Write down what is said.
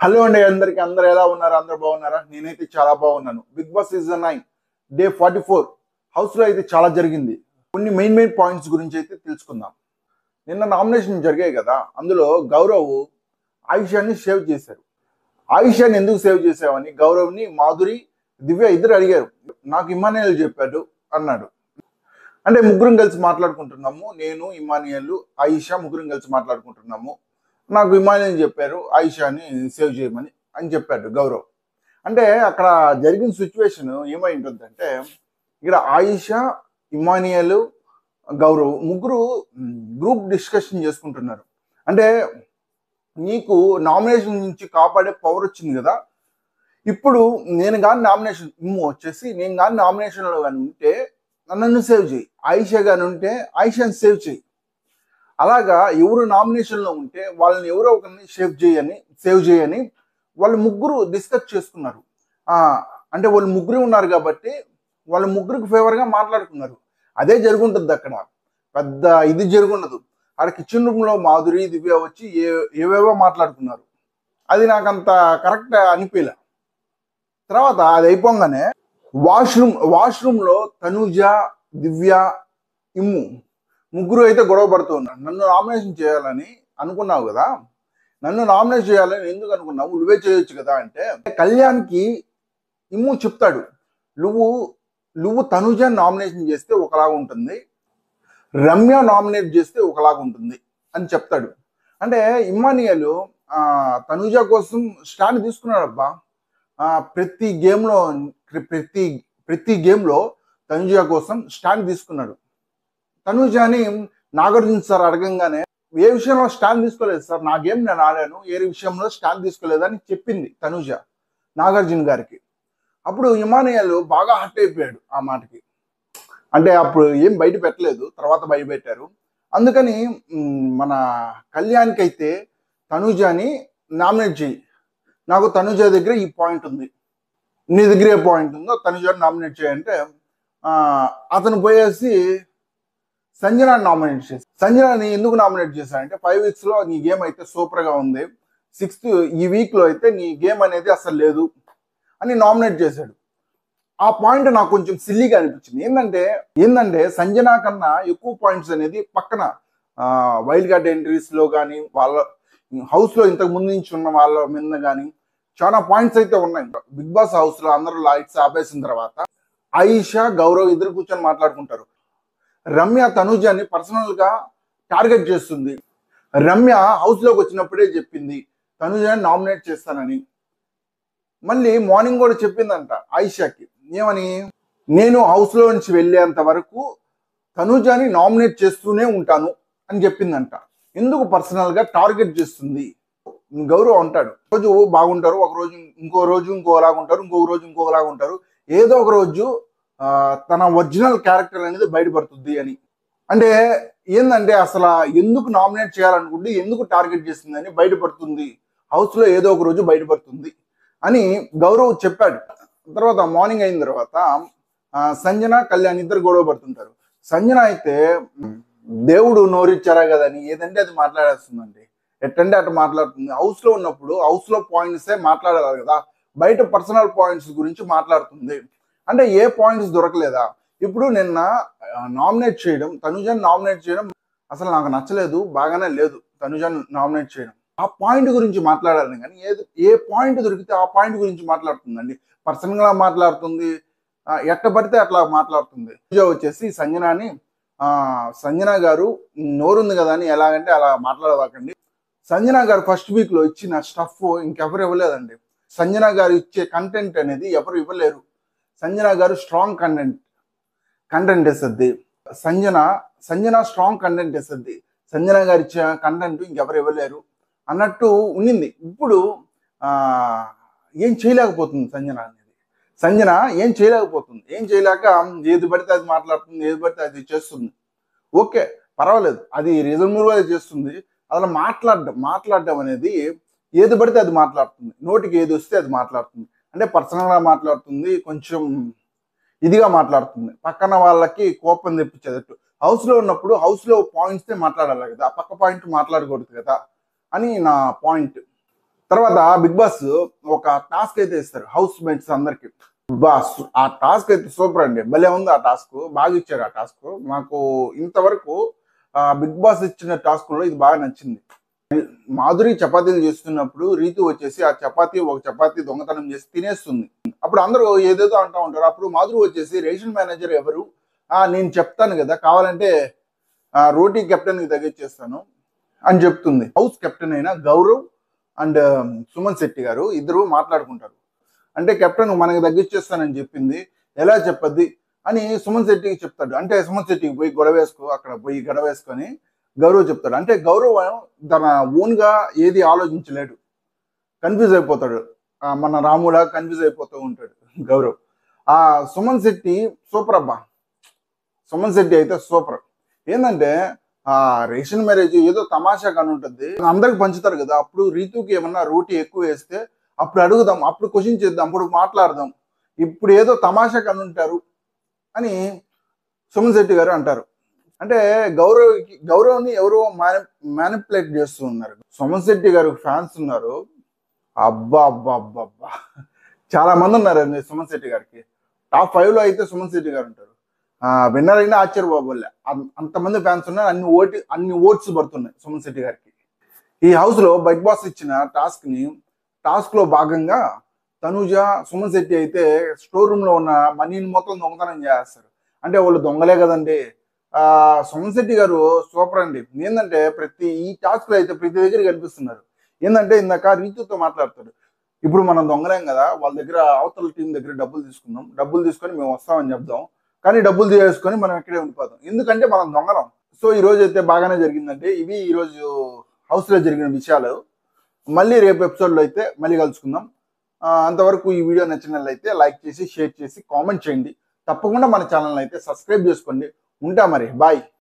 Hello అండి అందరికి అందరు ఎలా ఉన్నారు? అందరు బాగున్నారా? నేనైతే చాలా బాగున్నాను. Bigg Boss season 9 day 44 house లో అయితే చాలా జరిగింది. కొన్ని మెయిన్ పాయింట్స్ గురించి అయితే తెలుసుకుందాం. నిన్న నామినేషన్ జరిగాయి కదా, అందులో గౌరవ్ ఆయిషాని సేవ్ చేశారు. ఆయిషాని ఎందుకు సేవ్ చేసావని గౌరవ్ని మాధురి, దివ్య ఇద్దరు అడిగారు. నాకు ఇమానియల్ చెప్పాడు అన్నాడు. అంటే ముగ్గురం కలిసి మాట్లాడుకుంటున్నాము, నేను ఇమానియల్ ఆయిషా ముగ్గురం కలిసి మాట్లాడుకుంటున్నాము. నాకు ఇమానియల్ చెప్పారు ఆయిషాని సేవ్ చేయమని అని చెప్పాడు గౌరవ్. అంటే అక్కడ జరిగిన సిచ్యువేషన్ ఏమై ఉంటుందంటే, ఇక్కడ ఆయిషా, ఇమానియల్, గౌరవ్ ముగ్గురు గ్రూప్ డిస్కషన్ చేసుకుంటున్నారు. అంటే నీకు నామినేషన్ నుంచి కాపాడే పవర్ వచ్చింది కదా, ఇప్పుడు నేను కానీ నామినేషన్ వచ్చేసి నేను కానీ నామినేషన్లో కానీ ఉంటే నన్ను సేవ్ చేయి, ఆయిషా కానీ ఉంటే ఆయిషాని సేవ్ చేయి. అలాగా ఎవరు నామినేషన్లో ఉంటే వాళ్ళని ఎవరో ఒకరిని సేవ్ చేయని వాళ్ళు ముగ్గురు డిస్కస్ చేసుకున్నారు. అంటే వాళ్ళు ముగ్గురు ఉన్నారు కాబట్టి వాళ్ళ ముగ్గురికి ఫేవర్గా మాట్లాడుకున్నారు. అదే జరుగుంటుంది అక్కడ, పెద్ద ఇది జరుగుండదు. అక్కడ కిచెన్ రూమ్లో మాధురి, దివ్య వచ్చి ఏవేవో మాట్లాడుకున్నారు. అది నాకు అంత కరెక్ట్ అనిపించలే. తర్వాత అది అయిపోగానే వాష్రూమ్లో తనూజ, దివ్య, ఇమ్ము ముగ్గురు అయితే గొడవ పడుతూ ఉన్నారు. నన్ను నామినేషన్ చేయాలని అనుకున్నావు కదా, నన్ను నామినేట్ చేయాలని ఎందుకు అనుకున్నావు, నువ్వే చేయొచ్చు కదా అంటే, కళ్యాణ్కి ఇమ్ము చెప్తాడు, నువ్వు తనుజాని నామినేషన్ చేస్తే ఒకలాగా ఉంటుంది, రమ్య నామినేట్ చేస్తే ఒకలాగా ఉంటుంది అని చెప్తాడు. అంటే ఇమ్మానియల్ తనుజ కోసం స్టాండ్ తీసుకున్నాడు అబ్బా. ప్రతి గేమ్లో తనుజ కోసం స్టాండ్ తీసుకున్నాడు. తనుజాని నాగార్జున సార్ అడగంగానే ఏ విషయంలో స్టాండ్ తీసుకోలేదు సార్, నా గేమ్ నేను ఆడాను, ఏ విషయంలో స్టాండ్ తీసుకోలేదని చెప్పింది తనుజ నాగార్జున గారికి. అప్పుడు ఇమానియల్ బాగా హర్ట్ అయిపోయాడు ఆ మాటకి. అంటే అప్పుడు ఏం బయట పెట్టలేదు, తర్వాత బయట పెట్టారు. అందుకని మన కళ్యాణ్కి అయితే తనుజాని నామినేట్ చేయి, నాకు తనుజ దగ్గర ఈ పాయింట్ ఉంది, నీ దగ్గర ఏ పాయింట్ ఉందో తనుజాని నామినేట్ చేయంటే అతను పోయేసి సంజనాని నామినేట్ చేశాను. సంజనాని ఎందుకు నామినేట్ చేశానంటే 5 వీక్స్లో నీ గేమ్ అయితే సూపర్గా ఉంది, 6th ఈ వీక్లో అయితే నీ గేమ్ అనేది అసలు లేదు అని నామినేట్ చేశాడు. ఆ పాయింట్ నాకు కొంచెం సిల్లీగా అనిపించింది. ఏంటంటే సంజనా కన్నా ఎక్కువ పాయింట్స్ అనేది పక్కన వైల్డ్ కార్డ్ ఎంట్రీస్లో కానీ వాళ్ళ హౌస్లో ఇంతకు ముందు నుంచి ఉన్న వాళ్ళ మీద కానీ చాలా పాయింట్స్ అయితే ఉన్నాయి. బిగ్ బాస్ హౌస్లో అందరూ లైట్స్ ఆపేసిన తర్వాత ఆయిషా, గౌరవ్ ఇద్దరు కూర్చొని మాట్లాడుకుంటారు. రమ్య తనుజాని పర్సనల్గా టార్గెట్ చేస్తుంది. రమ్య హౌస్లోకి వచ్చినప్పుడే చెప్పింది తనుజాని నామినేట్ చేస్తానని. మళ్ళీ మార్నింగ్ కూడా చెప్పిందంట ఆయిషాకి, ఏమని, నేను హౌస్లో నుంచి వెళ్ళేంత వరకు తనుజాని నామినేట్ చేస్తూనే ఉంటాను అని చెప్పిందంట. ఎందుకు పర్సనల్గా టార్గెట్ చేస్తుంది? గౌరవ్ అంటాడు, రోజు బాగుంటారు, ఇంకో రోజు ఇంకోలాగా ఉంటారు, ఇంకొక రోజు ఇంకోలాగా ఉంటారు, ఏదో ఒక రోజు తన ఒరిజినల్ క్యారెక్టర్ అనేది బయటపడుతుంది అని. అంటే ఏంటంటే అసలు ఎందుకు నామినేట్ చేయాలనుకుంటే ఎందుకు టార్గెట్ చేస్తుంది అని బయటపడుతుంది, హౌస్లో ఏదో ఒక రోజు బయటపడుతుంది అని గౌరవ్ చెప్పాడు. తర్వాత మార్నింగ్ అయిన తర్వాత సంజన, కళ్యాణ్ ఇద్దరు గొడవ పడుతుంటారు. సంజన అయితే దేవుడు నోరిచ్చారా కదని ఏదంటే అది మాట్లాడేస్తుందండి, ఎట్టంటే అటు మాట్లాడుతుంది. హౌస్లో ఉన్నప్పుడు హౌస్లో పాయింట్సే మాట్లాడాలి కదా, బయట పర్సనల్ పాయింట్స్ గురించి మాట్లాడుతుంది. అంటే ఏ పాయింట్స్ దొరకలేదా? ఇప్పుడు నిన్న నామినేట్ చేయడం, తనుజాని నామినేట్ చేయడం అసలు నాకు నచ్చలేదు, బాగానే లేదు తనుజాని నామినేట్ చేయడం. ఆ పాయింట్ గురించి మాట్లాడాలని కానీ ఏ పాయింట్ దొరికితే ఆ పాయింట్ గురించి మాట్లాడుతుందండి, పర్సనల్గా మాట్లాడుతుంది, ఎట్ట పడితే అట్లా మాట్లాడుతుంది. వచ్చేసి సంజన గారు నోరుంది కదా అని ఎలాగంటే అలా మాట్లాడవాకండి. సంజన గారు ఫస్ట్ వీక్లో ఇచ్చిన స్టఫ్ ఇంకెవరు ఇవ్వలేదండి. సంజన గారు ఇచ్చే కంటెంట్ అనేది ఎవరు ఇవ్వలేరు. సంజన గారు స్ట్రాంగ్ కంటెంట్ ఇస్తుంది. సంజన స్ట్రాంగ్ కంటెంట్ ఇస్తుంది. సంజన గారు ఇచ్చే కంటెంట్ ఇంకెవరు ఇవ్వలేరు అన్నట్టు ఉండింది. ఇప్పుడు ఏం చేయలేకపోతుంది సంజన ఏం చేయలేక ఏది పడితే అది మాట్లాడుతుంది, ఏది పడితే అది చేస్తుంది. ఓకే, పర్వాలేదు, అది రీజనబుల్గా చేస్తుంది. అసలు మాట్లాడడం అనేది ఏది పడితే అది మాట్లాడుతుంది, నోటికి ఏది వస్తే అది మాట్లాడుతుంది. అంటే పర్సనల్గా మాట్లాడుతుంది, కొంచెం ఇదిగా మాట్లాడుతుంది, పక్కన వాళ్ళకి కోపం తెప్పించేటట్టు. హౌస్లో ఉన్నప్పుడు హౌస్లో పాయింట్స్తే మాట్లాడాలి కదా, ఆ పక్క పాయింట్ మాట్లాడకూడదు కదా అని నా పాయింట్. తర్వాత బిగ్ బాస్ ఒక టాస్క్ అయితే ఇస్తారు హౌస్ మేట్స్ అందరికి. బాస్ ఆ టాస్క్ అయితే సూపర్ అండి, భలే ఉంది ఆ టాస్క్, బాగా ఇచ్చారు ఆ టాస్క్. మాకు ఇంతవరకు బిగ్ బాస్ ఇచ్చిన టాస్క్ లో ఇది బాగా నచ్చింది. మాధురి చపాతీలు చేస్తున్నప్పుడు రీతు వచ్చేసి ఆ ఒక చపాతీ దొంగతనం చేసి తినేస్తుంది. అప్పుడు అందరూ ఏదేదో అంటూ ఉంటారు. అప్పుడు మాధురి వచ్చేసి రేషన్ మేనేజర్ ఎవరు, నేను చెప్తాను కదా కావాలంటే రోటీ కెప్టెన్ కి తగ్గించేస్తాను అని చెప్తుంది. హౌస్ కెప్టెన్ అయిన గౌరవ్ అండ్ సుమన్ శెట్టి గారు ఇద్దరు మాట్లాడుకుంటారు. అంటే కెప్టెన్ మనకి తగ్గించేస్తానని చెప్పింది, ఎలా చెప్పద్ది అని సుమన్ శెట్టికి చెప్తాడు. అంటే సుమన్ శెట్టికి పోయి అక్కడ పోయి గొడవ వేసుకొని గౌరవ్ చెప్తాడు. అంటే గౌరవ్ తన ఓన్ గా ఏది ఆలోచించలేడు, కన్ఫ్యూజ్ అయిపోతాడు. మన రాములా కన్ఫ్యూజ్ అయిపోతూ ఉంటాడు గౌరవ్. ఆ సుమన్ శెట్టి సూపర్ అబ్బా, సుమన్ శెట్టి అయితే సూపర్. ఏంటంటే రేషన్ మ్యారేజ్ ఏదో తమాషా కానీ ఉంటుంది, అందరికి పంచుతారు కదా. అప్పుడు రీతుకి ఏమన్నా రోటీ ఎక్కువ వేస్తే అప్పుడు అడుగుదాం, అప్పుడు క్వశ్చన్ చేద్దాం, అప్పుడు మాట్లాడదాం. ఇప్పుడు ఏదో తమాషా కానీ ఉంటారు అని సుమన్ శెట్టి గారు అంటారు. అంటే గౌరవ్ని ఎవరో మ్యానిపులేట్ చేస్తూ ఉన్నారు. సుమన్ శెట్టి గారు ఫ్యాన్స్ ఉన్నారు, అబ్బా అబ్బా అబ్బా అబ్బా, చాలా మంది ఉన్నారండి సుమన్ శెట్టి గారికి. టాప్ 5 లో అయితే సుమన్ శెట్టి గారు ఉంటారు. విన్నర్ అయినా ఆశ్చర్యపోలే, అంతమంది ఫ్యాన్స్ ఉన్నారు, అన్ని ఓట్స్ పడుతున్నాయి సుమన్ శెట్టి గారికి. ఈ హౌస్ లో బిగ్ బాస్ ఇచ్చిన టాస్క్ లో భాగంగా తనుజ సుమన్ శెట్టి అయితే స్టోర్ రూమ్ లో ఉన్న మనీని మొత్తం దొంగతనం చేస్తారు. అంటే వాళ్ళు దొంగలే కదండి. సుమన్ శెట్టి గారు సూపర్ అండి. ఏంటంటే ఈ టాస్క్ లో అయితే ప్రతి దగ్గర కనిపిస్తున్నారు. ఏంటంటే ఇందాక రీతుతో మాట్లాడతాడు, ఇప్పుడు మనం దొంగలేం కదా, వాళ్ళ దగ్గర అవతల టీం దగ్గర డబ్బులు తీసుకొని మేము వస్తామని చెప్దాం, కానీ డబ్బులు తీసుకొని మనం ఇక్కడే ఉండిపోతాం, ఎందుకంటే మనం దొంగలం. సో ఈ రోజు అయితే బాగానే జరిగిందంటే ఇవి ఈ రోజు హౌస్ లో జరిగిన విషయాలు. మళ్ళీ రేపు ఎపిసోడ్ లో అయితే మళ్ళీ కలుసుకుందాం. అంతవరకు ఈ వీడియో నచ్చినట్లయితే లైక్ చేసి షేర్ చేసి కామెంట్ చేయండి. తప్పకుండా మన ఛానల్ అయితే సబ్స్క్రైబ్ చేసుకోండి. ఉంటా మరి, బాయ్.